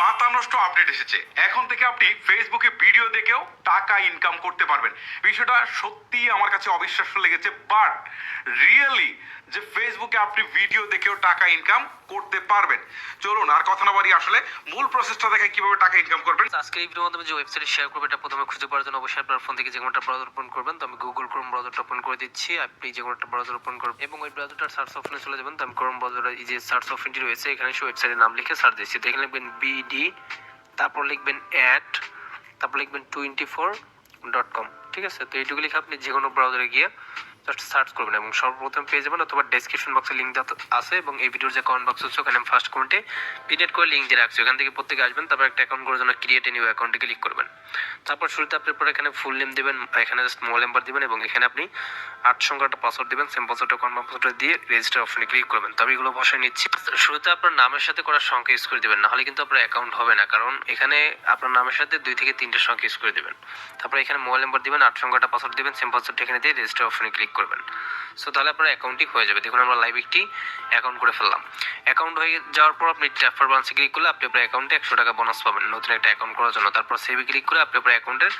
মাথা নষ্ট আপডেট এসেছে। এখন থেকে আপনি ফেসবুকে ভিডিও দেখেও টাকা ইনকাম করতে পারবেন। বিষয়টা সত্যি আমার কাছে অবিশ্বাস্য লেগেছে, বাট রিয়েলি যে ফেসবুকে আপনি ভিডিও দেখেও টাকা ইনকাম করতে পারবেন। চলুন আর কথা না বাড়িয়ে আসলে মূল প্রসেসটা দেখে কিভাবে টাকা ইনকাম করবেন। আজকে এই ভিডিওর মাধ্যমে যে ওয়েবসাইট শেয়ার করবে এটা প্রথমে খুঁজে পাওয়ার জন্য অবশ্যই আপনার ফোন থেকে যে কোনো একটা ব্রাউজার ওপেন করবেন। তো আমি গুগল ক্রোম ব্রাউজারটা ওপেন করে দিচ্ছি। আপনি যে কোনো একটা ব্রাউজার ওপেন করবেন এবং ওই ব্রাউজারটার সার্চ অপশনে চলে যাবেন। তো আমি ক্রোম ব্রাউজারে এই যে সার্চ অপশনটি রয়েছে এখানে সেই ওয়েবসাইটের নাম লিখে সার্চ দিচ্ছি। তো এখানে লিখবেন বিডি, তারপর লিখবেন অ্যাড, তারপর লিখবেন 24.com। ঠিক আছে, তো এইটুকু লিখে আপনি যে কোনো ব্রাউজারে গিয়ে জাস্ট সার্চ করবেন এবং সর্বপ্রথম পেয়ে যাবেন, অথবা ডেসক্রিপশন বক্সে লিঙ্ক দেওয়া আছে এবং এই ভিডিওর যে কমেন্ট বক্স আছে ওখানে ফার্স্ট কমেন্টে পিনেট করে লিঙ্ক দিয়ে রাখছি। ওখান থেকে প্রত্যেকে আসবেন, তারপর একটা অ্যাকাউন্ট করার জন্য ক্রিয়েট এ নিউ অ্যাকাউন্টে ক্লিক করবেন। তারপর শুরুতে আপনি পরে এখানে ফুল নেম দেবেন, এখানে জাস্ট মোবাইল নাম্বার দিবেন এবং এখানে আপনি 8 সংখ্যার একটা পাসওয়ার্ড দিবেন। সেম পাসওয়ার্ডটা কনফার্ম পাসওয়ার্ড দিয়ে রেজিস্টার অপশনে ক্লিক করবেন। তো আমি এগুলো বসায় নিচ্ছি। শুরুতে আপনার নামের সাথে করার সংখ্যা ইউজ করে দিবেন, নাহলে কিন্তু আপনার অ্যাকাউন্ট হবে না, কারণ এখানে আপনার নামের সাথে 2 থেকে 3টে সংখ্যা ইউজ করে দিবেন। তারপর এখানে মোবাইল নাম্বার দিবেন, 8 সংখ্যাটা পাসওয়ার্ড দিবেন, সেম পাসওয়ার্ড এখানে দিয়ে রেজিস্টার অপশনে ক্লিক করবেন। সো তাহলে আপনার অ্যাকাউন্টটি হয়ে যাবে। দেখুন আমরা লাইভ একটি অ্যাকাউন্ট করে ফেললাম। অ্যাকাউন্ট হয়ে যাওয়ার পর আপনি ট্যাপ ফর বালান্সে ক্লিক করলে আপনি আপনার অ্যাকাউন্টে 100 টাকা বোনাস পাবেন নতুন একটা অ্যাকাউন্ট করার জন্য। তারপর সেভে ক্লিক করে আপনি আপনার অ্যাকাউন্টের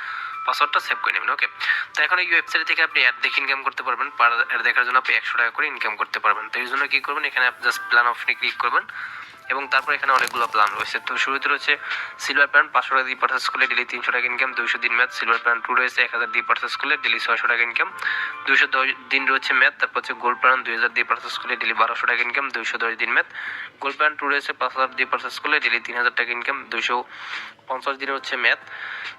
পাসওয়ার্ডটা সেভ করে নেবেন। ওকে, তো এখন এই ওয়েবসাইট থেকে আপনি অ্যাড দেখে ইনকাম করতে পারবেন। পার অ্যাড দেখার জন্য আপনি 100 টাকা করে ইনকাম করতে পারবেন। তো এই জন্য কি করবেন, এখানে আপনি জাস্ট প্ল্যান অপশনে ক্লিক করবেন এবং তারপর এখানে অনেকগুলো প্ল্যান রয়েছে। তো শুরুতে রয়েছে সিলভার প্ল্যান, 500 টাকা দিয়ে পারচেস করলে ডেলি 300 টাকা ইনকাম, 200 দিন ম্যাথ। সিলভার প্ল্যান 2 রয়েছে 1000 দিয়ে পারচেস করলে ডেলি 600 টাকা ইনকাম, 210 দিন রয়েছে ম্যাথ। তারপর হচ্ছে গোল্ড প্ল্যান 2000 দিয়ে পারচেস করলে ডেলি 1200 টাকা ইনকাম, 210 দিন ম্যাথ। গোল্ড প্ল্যান 2 রয়েছে 5000 দিয়ে পারচেস করলে ডেলি 3000 টাকা ইনকাম, 250 দিন হচ্ছে ম্যাথ।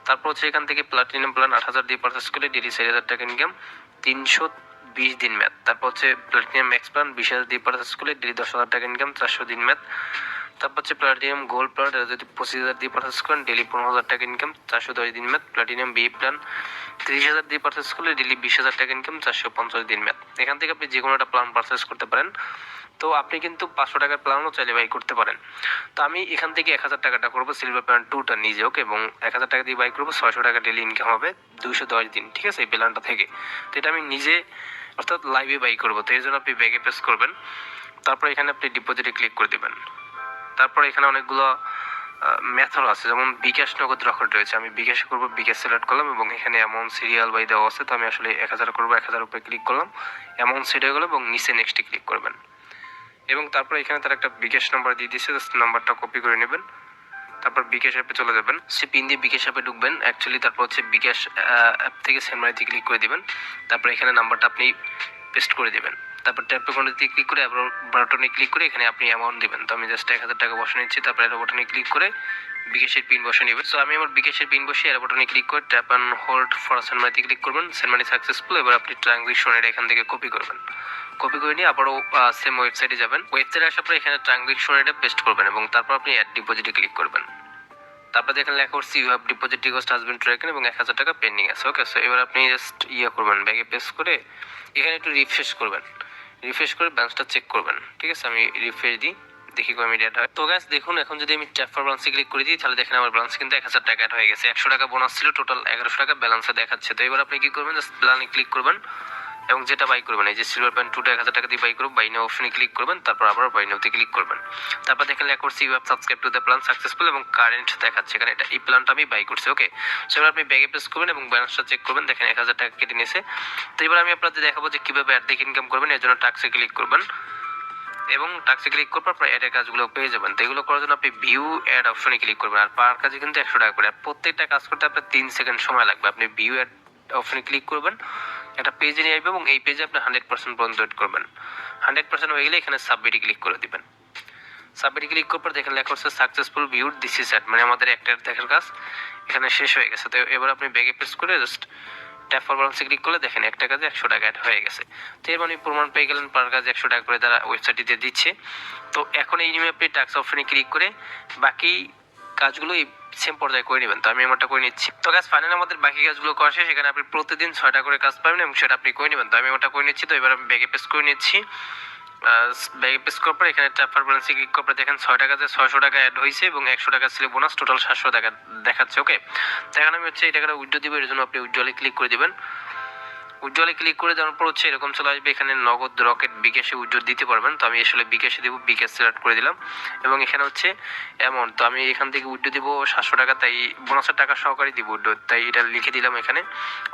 তারপর হচ্ছে এখান থেকে প্লাটিনাম প্ল্যান 8000 দিয়ে পারচেস করলে ডেলি 4000 টাকা ইনকাম, 320 দিন ম্যাথ। তারপর হচ্ছে প্লাটিনাম ম্যাক্স প্ল্যান 20000 দিয়ে পারচেস করলে ডেলি 10,000 টাকা ইনকাম, 400 দিন ম্যাথ। তারপর হচ্ছে প্লাটিনাম গোল্ড প্ল্যান, এটা যদি 25,000 দিয়ে পারচেস করেন ডেলি 15,000 টাকা ইনকাম, 410 দিন ম্যাথ। প্লাটিনাম বি প্ল্যান 30,000 দিয়ে পারচেস করলে ডেলি 20,000 টাকা ইনকাম, 450 দিন ম্যাথ। এখান থেকে আপনি যে কোনো একটা প্ল্যান পারচেস করতে পারেন। তো আপনি কিন্তু 500 টাকার প্ল্যানও চাইলে বাই করতে পারেন। তো আমি এখান থেকে 1000 টাকাটা করবো সিলভার প্ল্যান 2টা নিজে। ওকে, এবং 1000 টাকা দিয়ে বাই করবো, 600 টাকা ডেলি ইনকাম হবে 210 দিন। ঠিক আছে, এই প্ল্যানটা থেকে। তো এটা আমি নিজে অর্থাৎ লাইভে বাই করবো। তো এই জন্য আপনি ব্যাগে প্রেস করবেন, তারপর এখানে আপনি ডিপোজিটে ক্লিক করে দেবেন। তারপর এখানে অনেকগুলো মেথড আছে, যেমন বিকাশ, নগদ, রকেট রয়েছে। আমি বিকাশে করবো, বিকাশ সিলেক্ট করলাম এবং এখানে অ্যামাউন্ট সিরিয়াল বাই দেওয়া আছে। তো আমি আসলে 1000 করবো, 1000 উপরে ক্লিক করলাম, অ্যামাউন্ট সেট হয়ে গেলো এবং নিচে নেক্সটে ক্লিক করবেন এবং তারপর এখানে তার একটা বিকাশ নাম্বার দিয়ে দিচ্ছে, জাস্ট নাম্বারটা কপি করে নেবেন। তারপর বিকাশ অ্যাপে চলে যাবেন, সে পিন দিয়ে বিকাশ অ্যাপে ঢুকবেন অ্যাকচুয়ালি। তারপর হচ্ছে বিকাশ অ্যাপ থেকে সেন্ড মানিতে ক্লিক করে দিবেন। তারপর এখানে নাম্বারটা আপনি পেস্ট করে দিবেন। তারপর ট্যাপ বাটনে ক্লিক করে বাটনে ক্লিক করে এখানে আপনি অ্যামাউন্ট দিবেন। তো আমি জাস্ট 1000 টাকা বসে নিচ্ছি। তারপর এর বাটনে ক্লিক করে বিকাশের পিন বসে নেবেন। সো আমি আমার বিকাশের পিন বসে এর বাটনে ক্লিক করে tap and hold for send মানিতে ক্লিক করবেন। Send money successful. এবার আপনি ট্রানজাকশন এটা এখান থেকে কপি করবেন। কপি করে নিয়ে আবারও সেম ওয়েবসাইটে যাবেন। ওয়েবসাইটে আসার পর এখানে ট্রানজাকশন এটা পেস্ট করবেন এবং তারপর আপনি অ্যাড ডিপোজিটে ক্লিক করবেন। তারপর এখানে লেখা হচ্ছে ইউ হ্যাভ ডিপোজিট রিকোয়েস্ট হাজ বিন ট্রেকেন এবং 1000 টাকা পেন্ডিং আছে। ওকে, সো এবার আপনি জাস্ট করবেন, ব্যাগে পেস্ট করে এখানে একটু রিফ্রেশ করবেন। রিফ্রেশ করে ব্যালেন্সটা চেক করবেন। ঠিক আছে, আমি রিফ্রেশ দিই, দেখি কম ইমিডিয়েট হয়। তো গাইস দেখুন, এখন যদি আমি ট্যাপ ফর ব্যালেন্সে ক্লিক করে দিই তাহলে দেখেন আমার ব্যালেন্স কিন্তু 1000 টাকা অ্যাড হয়ে গেছে। 100 টাকা বোনাস ছিল, টোটাল 1100 টাকা ব্যালেন্সে দেখাচ্ছে। তো এবার আপনি কি করবেন, জাস্ট প্ল্যানে ক্লিক করবেন এবং যেটা বাই করবেন, এই যে সিলভার প্যান্ট 2টা 1000 টাকা দিয়ে বাই করব, বাই নাও অপশনে ক্লিক করবেন। তারপর আবার বাই নাওতে ক্লিক করবেন। তারপর দেখেন লেখা করছি you have subscribed to the plan successful এবং কারেন্ট দেখাচ্ছে এখানে, এটা এই প্ল্যানটা আমি বাই করছি। ওকে, সো এবার আপনি ব্যাগে প্রেস করবেন এবং ব্যালেন্সটা চেক করবেন, দেখেন 1000 টাকা কেটে নিয়েছে। তো এবার আমি আপনাদের দেখাবো যে কিভাবে অ্যাড দেখে ইনকাম করবেন। এর জন্য টাস্কে ক্লিক করবেন এবং টাস্কে ক্লিক করার পর আপনার অ্যাডের কাজগুলো পেয়ে যাবেন। তো এগুলো করার জন্য আপনি ভিউ অ্যাড অপশনে ক্লিক করবেন। আর পার কাজে কিন্তু 100 টাকা করে, আর প্রত্যেকটা কাজ করতে আপনার 3 সেকেন্ড সময় লাগবে। আপনি ভিউ অ্যাড অপশনে ক্লিক করবেন, একটা পেজে নিয়ে আসবে এবং এই পেজে আপনি 100% পর্যন্ত ওয়েট করবেন। 100% হয়ে গেলে এখানে সাবমিটে ক্লিক করে দিবেন। সাবমিটে ক্লিক করার পর দেখেন লেখা হচ্ছে successful viewed this is ad, মানে আমাদের একটা দেখার কাজ এখানে শেষ হয়ে গেছে। তো এবার আপনি ব্যাগে প্রেস করে জাস্ট ট্যাপ ফর ব্যালেন্সে ক্লিক করলে দেখেন একটা কাজে 100 টাকা অ্যাড হয়ে গেছে। তো এর মানে প্রমাণ পেয়ে গেলেন পার কাজে 100 টাকা করে তারা ওয়েবসাইটটিতে দিচ্ছে। তো এখন এই নিয়ে আপনি টাস্ক অপশনে ক্লিক করে বাকি কাজগুলো এই সেম পর্যায়ে করে নেবেন। তো আমি আমারটা করে নিচ্ছি। তো গাছ ফাইনালি আমাদের বাকি কাজগুলো করা শেষ। সেখানে আপনি প্রতিদিন 6টা করে কাজ পাবেন এবং সেটা আপনি করে নেবেন। তো আমি ওটা করে নিচ্ছি। তো এবার আমি ব্যাগে পেস্ট করে নিচ্ছি। ব্যাগে পেস্ট করার পর এখানে ট্যাপ ফর ব্যালেন্সে ক্লিক করার পর দেখেন 6 টাকাতে 600 টাকা অ্যাড হয়েছে এবং 100 টাকা ছিল বোনাস, টোটাল 700 টাকা দেখাচ্ছে। ওকে, তো এখন আমি হচ্ছে এই টাকাটা উইথড্র দিব, এর জন্য আপনি উইথড্রলে ক্লিক করে দিবেন। উজ্জ্বলে ক্লিক করে দেওয়ার পর হচ্ছে এরকম চলে আসবে, এখানে নগদ, রকেট, বিকাশে উজ্জ্বল দিতে পারবেন। তো আমি আসলে বিকাশে দেবো, বিকাশ সিলেক্ট করে দিলাম এবং এখানে হচ্ছে অ্যামাউন্ট, তো আমি এখান থেকে উইথড্র দিব 700 টাকা, তাই বোনাসের টাকা সহকারে দিব উইথড্র, তাই এটা লিখে দিলাম এখানে।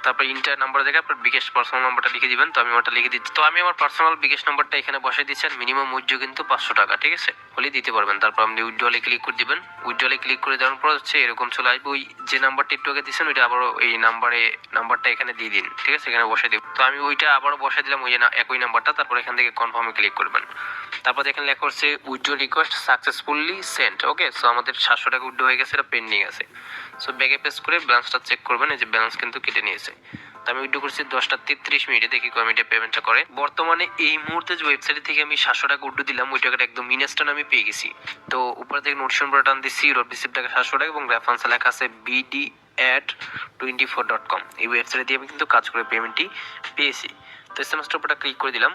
তারপর ইন্টার নাম্বার দেখে আপনার বিকাশ পার্সোনাল নাম্বারটা লিখে দিবেন, তো আমি ওটা লিখে দিচ্ছি। তো আমি আমার পার্সোনাল বিকাশ নাম্বারটা এখানে বসাই দিচ্ছি, আর মিনিমাম উইথড্র কিন্তু 500 টাকা, ঠিক আছে, হলে দিতে পারবেন। তারপর আপনি উইথড্রলে ক্লিক করে দিবেন। উইথড্রলে ক্লিক করে দেওয়ার পর হচ্ছে এরকম চলে আসবে, ওই যে নাম্বারটা একটু আগে দিচ্ছেন ওইটা আবারও এই নাম্বারটা এখানে দিয়ে দিন, ঠিক আছে, এখানে বসাই দিন। তো আমি ওইটা আবারও বসাই দিলাম, ওই একই নাম্বারটা। তারপর এখান থেকে কনফার্মে ক্লিক করবেন। তারপর এখানে লেখা হচ্ছে উইথড্র রিকোয়েস্ট সাকসেসফুলি সেন্ট। ওকে, সো আমাদের 700 টাকা উইথড্র হয়ে গেছে, এটা পেন্ডিং আছে। সো ব্যাকে পেস্ট করে ব্যালেন্সটা চেক করবেন, এই যে ব্যালেন্স কিন্তু কেটে নিয়েছে। তো আমি উইথড্র করছি 10:33 দেখি কমিটে পেমেন্টটা করে। বর্তমানে এই মুহূর্তে যে ওয়েবসাইট থেকে আমি 700 টাকা উইথড্র দিলাম ওই টাকাটা একদম ইনস্ট্যান্ট আমি পেয়ে গেছি। তো উপর থেকে নোটিফিকেশন করে টান দিচ্ছি, রিসিভ টাকা 700 টাকা এবং রেফারেন্সে লেখা আছে bd@24.com। এই ওয়েবসাইট দিয়ে আমি কিন্তু কাজ করে পেমেন্টটি পেয়েছি। তো এসএমএসটার উপরটা ক্লিক করে দিলাম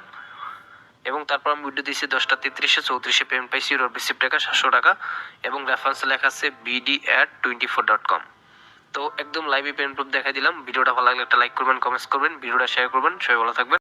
এবং তারপর আমি উইথড্র দিচ্ছি 10:33 পেমেন্ট পাইছি, রিসিভ টাকা 700 টাকা এবং রেফারেন্সে লেখা আছে bd@24.com। তো একদম লাইভে পেমেন্ট প্রুফ দেখাই দিলাম। ভিডিওটা ভালো লাগলে একটা লাইক করবেন, কমেন্টস করবেন, ভিডিওটা শেয়ার করবেন। সবাই ভালো থাকবেন।